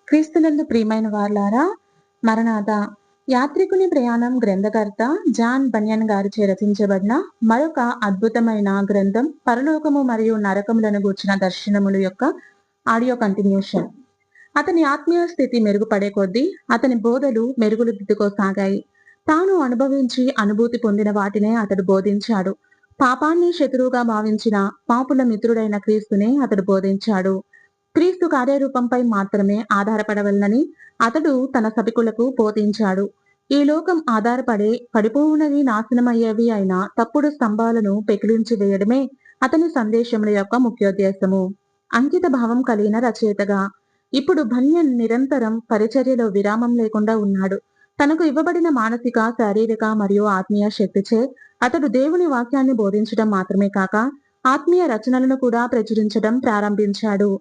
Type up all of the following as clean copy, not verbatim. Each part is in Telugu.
క్రీస్తునందు ప్రియమైన వార్లారా, మరణాత యాత్రికుని ప్రయాణం గ్రంథకర్త జాన్ బన్యన్ గారిచే రచించబడిన మరొక అద్భుతమైన గ్రంథం పరలోకము మరియు నరకములను గూర్చిన దర్శనములు యొక్క ఆడియో కంటిన్యూషన్. అతని ఆత్మీయ స్థితి మెరుగుపడే కొద్దీ అతని బోధలు మెరుగులు దిద్దుకోసాగాయి. తాను అనుభవించి అనుభూతి పొందిన వాటినే అతడు బోధించాడు. పాపాన్ని శత్రువుగా భావించిన పాపుల మిత్రుడైన క్రీస్తునే అతడు బోధించాడు. క్రీస్తు కార్యరూపంపై మాత్రమే ఆధారపడవలనని అతడు తన సభికులకు బోధించాడు. ఈ లోకం పడిపోవునవి నాశనమయ్యేవి అయిన తప్పుడు స్తంభాలను పెకిలించి వేయడమే అతని సందేశముల యొక్క ముఖ్యోద్దేశము. అంకిత భావం కలిగిన రచయితగా ఇప్పుడు బన్యన్ నిరంతరం పరిచర్యలో విరామం లేకుండా ఉన్నాడు. తనకు ఇవ్వబడిన మానసిక, శారీరక మరియు ఆత్మీయ శక్తిచే అతడు దేవుని వాక్యాన్ని బోధించడం మాత్రమే కాక ఆత్మీయ రచనలను కూడా ప్రచురించడం ప్రారంభించాడు.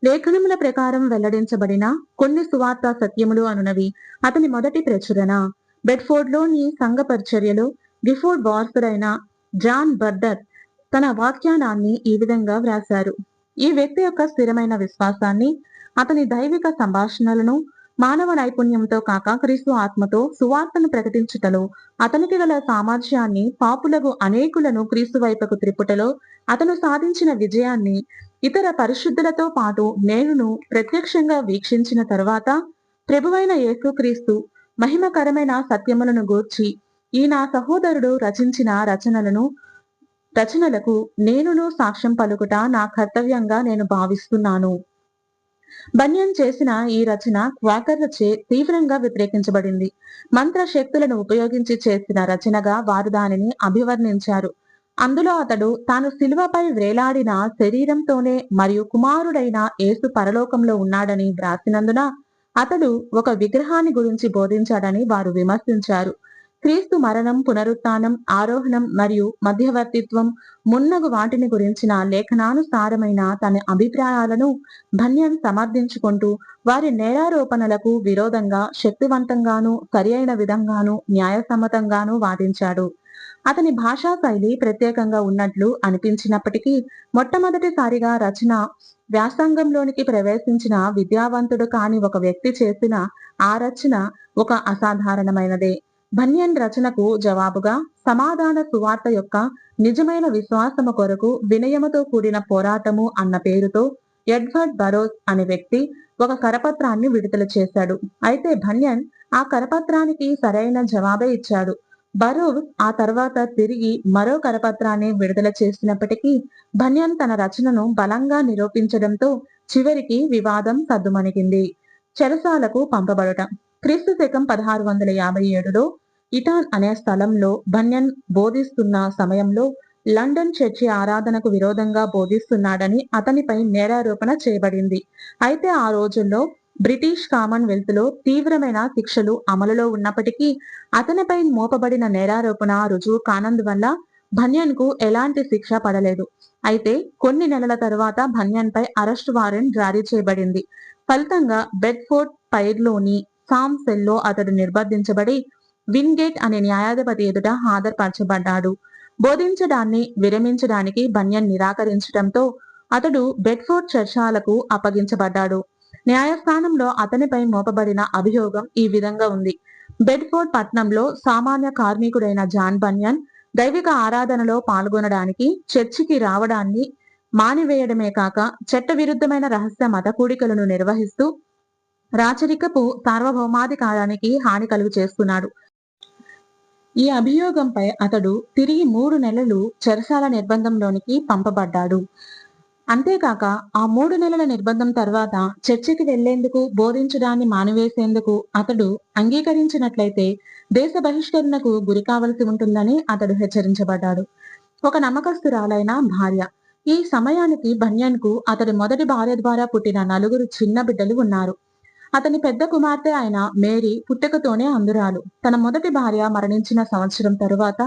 లేఖనముల ప్రకారం వెల్లడించబడిన కొన్ని సువార్త సత్యములు అనునవి అతని మొదటి ప్రచురణ. బెడ్ఫోర్డ్ లోని సంఘ పరిచర్యలో గిఫోర్డ్ వారసుడైన జాన్ బర్డర్ తన వ్యాఖ్యానాన్ని ఈ విధంగా వ్రాశారు. ఈ వ్యక్తి యొక్క స్థిరమైన విశ్వాసాన్ని, అతని దైవిక సంభాషణలను, మానవ నైపుణ్యంతో కాక క్రీస్తు ఆత్మతో సువార్తను ప్రకటించుటలో అతనికి గల సామర్థ్యాన్ని, పాపులకు అనేకులను క్రీస్తు వైపుకు త్రిప్పుటలో అతను సాధించిన విజయాన్ని ఇతర పరిశుద్ధులతో పాటు నేనును ప్రత్యక్షంగా వీక్షించిన తరువాత ప్రభువైన యేసుక్రీస్తు మహిమకరమైన సత్యములను గూర్చి ఈ నా సహోదరుడు రచించిన రచనలకు నేనును సాక్ష్యం పలుకుట నా కర్తవ్యంగా నేను భావిస్తున్నాను. బన్యన్ చేసిన ఈ రచన క్వాకర్లచే తీవ్రంగా వ్యతిరేకించబడింది. మంత్ర శక్తులను ఉపయోగించి చేసిన రచనగా వారు దానిని అభివర్ణించారు. అందులో అతడు తాను శిలువపై వ్రేలాడిన శరీరంతోనే మరియు కుమారుడైన యేసు పరలోకంలో ఉన్నాడని వ్రాసినందున అతడు ఒక విగ్రహాన్ని గురించి బోధించాడని వారు విమర్శించారు. క్రీస్తు మరణం, పునరుత్థానం, ఆరోహణం మరియు మధ్యవర్తిత్వం మున్నగు వాటిని గురించిన లేఖనానుసారమైన తన అభిప్రాయాలను బన్యన్ సమర్థించుకుంటూ వారి నేరారోపణలకు విరోధంగా శక్తివంతంగానూ సరియైన విధంగానూ న్యాయసమ్మతంగానూ వాదించాడు. అతని భాషా శైలి ప్రత్యేకంగా ఉన్నట్లు అనిపించినప్పటికీ మొట్టమొదటిసారిగా రచన వ్యాసంగంలోనికి ప్రవేశించిన విద్యావంతుడు కాని ఒక వ్యక్తి చేసిన ఆ రచన ఒక అసాధారణమైనదే. బన్యన్ రచనకు జవాబుగా సమాధాన సువార్త యొక్క నిజమైన విశ్వాసము కొరకు వినయముతో కూడిన పోరాటము అన్న పేరుతో ఎడ్వర్డ్ బరోస్ అనే వ్యక్తి ఒక కరపత్రాన్ని విడుదల చేశాడు. అయితే బన్యన్ ఆ కరపత్రానికి సరైన జవాబే ఇచ్చాడు. బరోస్ ఆ తర్వాత తిరిగి మరో కరపత్రాన్ని విడుదల చేసినప్పటికీ బన్యన్ తన రచనను బలంగా నిరూపించడంతో చివరికి వివాదం సద్దుమణిగింది. చెరసాలకు పంపబడటం. క్రీస్తు శకం 1657లో ఇటాన్ అనే స్థలంలో బన్యన్ బోధిస్తున్న సమయంలో లండన్ చర్చి ఆరాధనకు విరోధంగా బోధిస్తున్నాడని అతనిపై నేరారోపణ చేయబడింది. అయితే ఆ రోజుల్లో బ్రిటిష్ కామన్వెల్త్ లో తీవ్రమైన శిక్షలు అమలులో ఉన్నప్పటికీ అతనిపై మోపబడిన నేరారోపణ రుజువు కానందువల్ల బన్యన్ కు ఎలాంటి శిక్ష పడలేదు. అయితే కొన్ని నెలల తరువాత బన్యన్ పై అరెస్ట్ వారెంట్ జారీ చేయబడింది. ఫలితంగా బెడ్ఫోర్డ్ పైర్లోని సామ్ సెల్లో అతడు నిర్బంధించబడి విన్గేట్ అనే న్యాయాధిపతి ఎదుట హాజరుపరచబడ్డాడు. బోధించడాన్ని విరమించడానికి బన్యన్ నిరాకరించడంతో అతడు బెడ్ఫోర్డ్ చెరసాలకు అప్పగించబడ్డాడు. న్యాయస్థానంలో అతనిపై మోపబడిన అభియోగం ఈ విధంగా ఉంది. బెడ్ఫోర్డ్ పట్టణంలో సామాన్య కార్మికుడైన జాన్ బన్యన్ దైవిక ఆరాధనలో పాల్గొనడానికి చర్చికి రావడాన్ని మానివేయడమే కాక చట్టవిరుద్ధమైన రహస్య మత కూడికలను నిర్వహిస్తూ రాచరికపు సార్వభౌమాధికారానికి హాని కలుగు చేస్తున్నాడు. ఈ అభియోగంపై అతడు తిరిగి 3 నెలలు చెరసాల నిర్బంధంలోనికి పంపబడ్డాడు. అంతేకాక ఆ 3 నెలల నిర్బంధం తర్వాత చర్చికి వెళ్లేందుకు, బోధించడాన్ని మానివేసేందుకు అతడు అంగీకరించినట్లయితే దేశ బహిష్కరణకు గురి కావలసి ఉంటుందని అతడు హెచ్చరించబడ్డాడు. ఒక నమ్మకస్తురాలైన భార్య. ఈ సమయానికి బన్యన్ కు అతడి మొదటి భార్య ద్వారా పుట్టిన 4 చిన్న బిడ్డలు ఉన్నారు. అతని పెద్ద కుమార్తె అయిన మేరీ పుట్టుకతోనే అంధురాలు. తన మొదటి భార్య మరణించిన సంవత్సరం తరువాత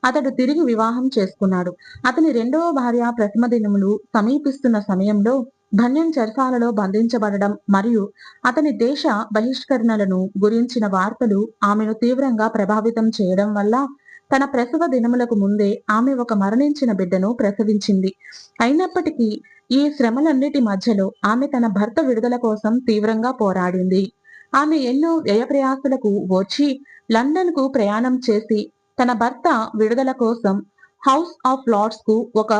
అతడు తిరిగి వివాహం చేసుకున్నాడు. అతని రెండవ భార్య ప్రథమ దినములు సమీపిస్తున్న సమయంలో బన్యన్ చెరసాలలో బంధించబడడం మరియు అతని దేశ బహిష్కరణలను గురించిన వార్తలు ఆమెను తీవ్రంగా ప్రభావితం చేయడం వల్ల తన ప్రసవ దినములకు ముందే ఆమె ఒక మరణించిన బిడ్డను ప్రసవించింది. అయినప్పటికీ ఈ శ్రమలన్నిటి మధ్యలో ఆమె తన భర్త విడుదల కోసం తీవ్రంగా పోరాడింది. ఆమె ఎన్నో వ్యయప్రయాసలకు ఓర్చి లండన్ కు ప్రయాణం చేసి తన భర్త విడుదల కోసం హౌస్ ఆఫ్ లార్డ్స్ కు ఒక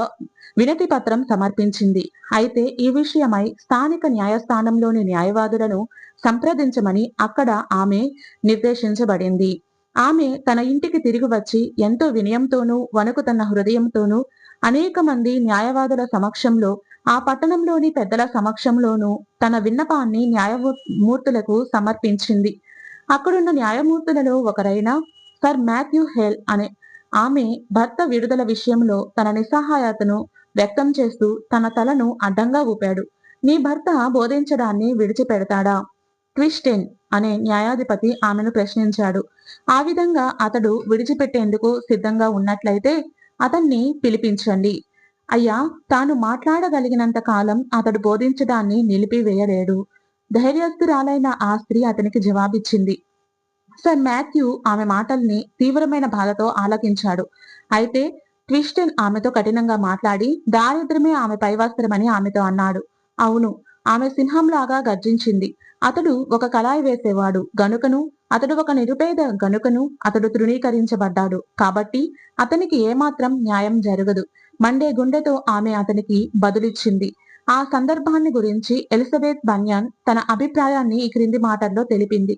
వినతి పత్రం సమర్పించింది. అయితే ఈ విషయమై స్థానిక న్యాయస్థానంలోని న్యాయవాదులను సంప్రదించమని అక్కడ ఆమె నిర్దేశించబడింది. ఆమె తన ఇంటికి తిరిగి వచ్చి ఎంతో వినయంతోనూ వణుకుతున్న హృదయంతోనూ అనేక మంది న్యాయవాదుల సమక్షంలో ఆ పట్టణంలోని పెద్దల సమక్షంలోనూ తన విన్నపాన్ని న్యాయమూర్తులకు సమర్పించింది. అక్కడున్న న్యాయమూర్తులలో ఒకరైన సర్ మాథ్యూ హేల్ అనే ఆమె భర్త విడుదల విషయంలో తన నిస్సహాయతను వ్యక్తం చేస్తూ తన తలను అడ్డంగా ఊపాడు. నీ భర్త బోధించడాన్ని విడిచిపెడతాడా? క్రిస్టిన్ అనే న్యాయాధిపతి ఆమెను ప్రశ్నించాడు. ఆ విధంగా అతడు విడిచిపెట్టేందుకు సిద్ధంగా ఉన్నట్లయితే అతన్ని పిలిపించండి. అయ్యా, తాను మాట్లాడగలిగినంత కాలం అతడు బోధించడాన్ని నిలిపివేయలేడు. ధైర్యస్తురాలైన ఆ స్త్రీ అతనికి జవాబిచ్చింది. సర్ మాథ్యూ ఆమె మాటల్ని తీవ్రమైన బాధతో ఆలకించాడు. అయితే క్రిస్టియన్ ఆమెతో కఠినంగా మాట్లాడి దారిద్ర్యమే ఆమె పైవస్త్రమని ఆమెతో అన్నాడు. అవును, ఆమె సింహంలాగా గర్జించింది. అతడు ఒక కళాయి వేసేవాడు గనుకను, అతడు ఒక నిరుపేద గనుకను అతడు తృణీకరించబడ్డాడు. కాబట్టి అతనికి ఏమాత్రం న్యాయం జరగదు. మండే గుండెతో ఆమె అతనికి బదులిచ్చింది. ఆ సందర్భాన్ని గురించి ఎలిజబెత్ బన్యాన్ తన అభిప్రాయాన్ని ఈ క్రింది మాటల్లో తెలిపింది.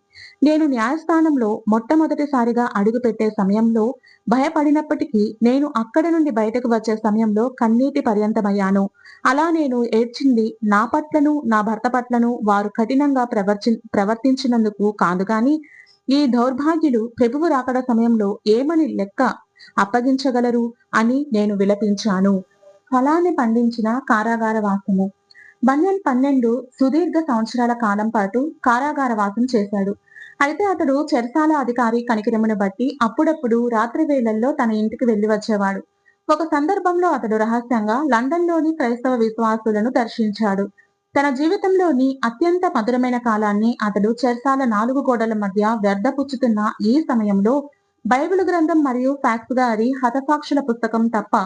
నేను న్యాయస్థానంలో మొట్టమొదటిసారిగా అడుగుపెట్టే సమయంలో భయపడినప్పటికీ నేను అక్కడి నుండి బయటకు వచ్చే సమయంలో కన్నీటి పర్యంతమయ్యాను. అలా నేను ఏడ్చింది నా పట్లను నా భర్త పట్లను వారు కఠినంగా ప్రవర్తించినందుకు కాదు గాని ఈ దౌర్భాగ్యులు ప్రభువు రాకడ సమయంలో ఏమని లెక్క అప్పగించగలరు అని నేను విలపించాను. ఫలాన్ని పండించిన కారాగార వాసము. బన్యన్ 12 సుదీర్ఘ సంవత్సరాల కాలం పాటు కారాగార వాసం చేశాడు. అయితే అతడు చెరసాల అధికారి కనికరమును బట్టి అప్పుడప్పుడు రాత్రి వేళల్లో తన ఇంటికి వెళ్లి వచ్చేవాడు. ఒక సందర్భంలో అతడు రహస్యంగా లండన్లోని క్రైస్తవ విశ్వాసులను దర్శించాడు. తన జీవితంలోని అత్యంత మధురమైన కాలాన్ని అతడు చెరసాల 4 గోడల మధ్య వ్యర్థపుచ్చుతున్న ఈ సమయంలో బైబిల్ గ్రంథం మరియు ఫ్యాక్స్ గారి హతసాక్షుల పుస్తకం తప్ప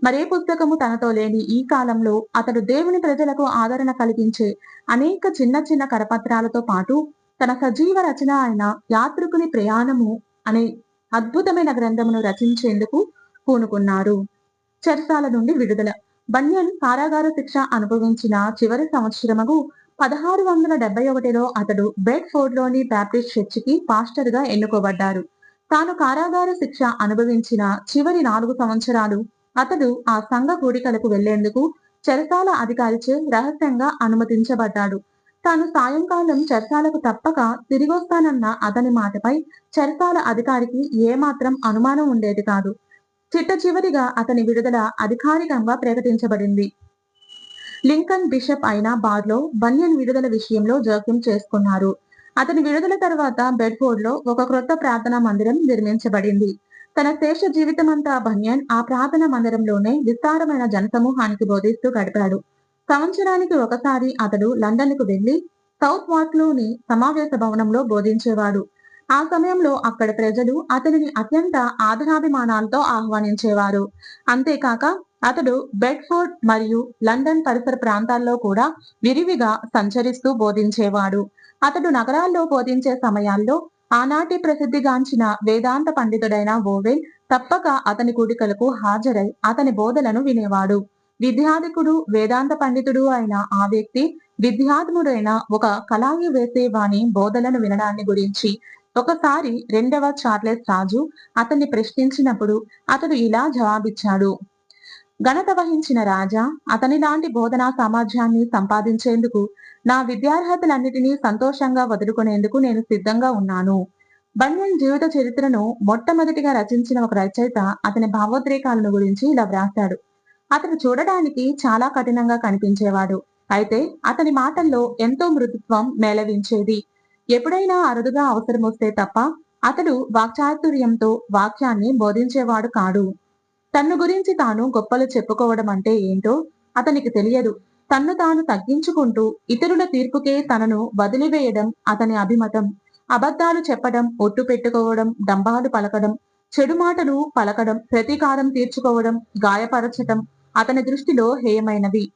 మరే పుస్తకము తనతో లేని ఈ కాలంలో అతడు దేవుని ప్రజలకు ఆదరణ కలిగించే అనేక చిన్న చిన్న కరపత్రాలతో పాటు తన సజీవ రచన అయిన యాత్రికుని ప్రయాణము అనే అద్భుతమైన గ్రంథమును రచించేందుకు పూనుకున్నారు. చెరసాల నుండి విడుదల. బన్యన్ కారాగార శిక్ష అనుభవించిన చివరి సంవత్సరము 1671లో అతడు బెడ్ఫోర్డ్ లోని బ్యాప్టిస్ట్ చర్చికి పాస్టర్ గా ఎన్నుకోబడ్డారు. తాను కారాగార శిక్ష అనుభవించిన చివరి 4 సంవత్సరాలు అతడు ఆ సంఘ కూడికలకు వెళ్లేందుకు చెరసాల అధికారిచే రహస్యంగా అనుమతించబడ్డాడు. తాను సాయంకాలం చెరసాలకు తప్పక తిరిగొస్తానన్న అతని మాటపై చెరసాల అధికారికి ఏమాత్రం అనుమానం ఉండేది కాదు. చిట్ట చివరిగా అతని విడుదల అధికారికంగా ప్రకటించబడింది. లింకన్ బిషప్ అయిన బార్లో బన్యన్ విడుదల విషయంలో జోక్యం చేసుకున్నారు. అతని విడుదల తర్వాత బెడ్ఫోర్డ్ లో ఒక క్రొత్త ప్రార్థనా మందిరం నిర్మించబడింది. తన శేష జీవితమంతా బన్యన్ ఆ ప్రార్థనా మందిరంలోనే విస్తారమైన జనసమూహానికి బోధిస్తూ గడిపాడు. సంవత్సరానికి ఒకసారి అతడు లండన్ కు వెళ్లి సౌత్ వార్క్ లోని సమావేశ భవనంలో బోధించేవాడు. ఆ సమయంలో అక్కడ ప్రజలు అతనిని అత్యంత ఆదరాభిమానాలతో ఆహ్వానించేవారు. అంతేకాక అతడు బెడ్ఫోర్డ్ మరియు లండన్ పరిసర ప్రాంతాల్లో కూడా విరివిగా సంచరిస్తూ బోధించేవాడు. అతడు నగరాల్లో బోధించే సమయాల్లో ఆనాటి ప్రసిద్ధిగాంచిన వేదాంత పండితుడైన ఓవెన్ తప్పక అతని కూడికలకు హాజరై అతని బోధలను వినేవాడు. విద్యాధికుడు వేదాంత పండితుడు అయిన ఆ వ్యక్తి విద్యాత్ముడైన ఒక కళాయి వేసే వాని బోధలను వినడాన్ని గురించి ఒకసారి 2వ చార్లెస్ రాజు అతన్ని ప్రశ్నించినప్పుడు అతడు ఇలా జవాబిచ్చాడు. ఘనత వహించిన రాజా, అతని లాంటి బోధనా సామర్థ్యాన్ని సంపాదించేందుకు నా విద్యార్హతలన్నిటినీ సంతోషంగా వదులుకునేందుకు నేను సిద్ధంగా ఉన్నాను. బన్యన్ జీవిత చరిత్రను మొట్టమొదటిగా రచించిన ఒక రచయిత అతని భావోద్రేకాలను గురించి ఇలా వ్రాశాడు. అతడు చూడడానికి చాలా కఠినంగా కనిపించేవాడు. అయితే అతని మాటల్లో ఎంతో మృదుత్వం మేళవించేది. ఎప్పుడైనా అరుదుగా అవసరం వస్తే తప్ప అతడు వాక్చాతుర్యంతో వాక్యాన్ని బోధించేవాడు కాడు. తన్ను గురించి తాను గొప్పలు చెప్పుకోవడం అంటే ఏంటో అతనికి తెలియదు. తన్ను తాను తగ్గించుకుంటూ ఇతరుల తీర్పుకే తనను వదిలివేయడం అతని అభిమతం. అబద్ధాలు చెప్పడం, ఒట్టు పెట్టుకోవడం, డంబాలు పలకడం, చెడు మాటలు పలకడం, ప్రతీకారం తీర్చుకోవడం, గాయపరచటం అతని దృష్టిలో హేయమైనవి.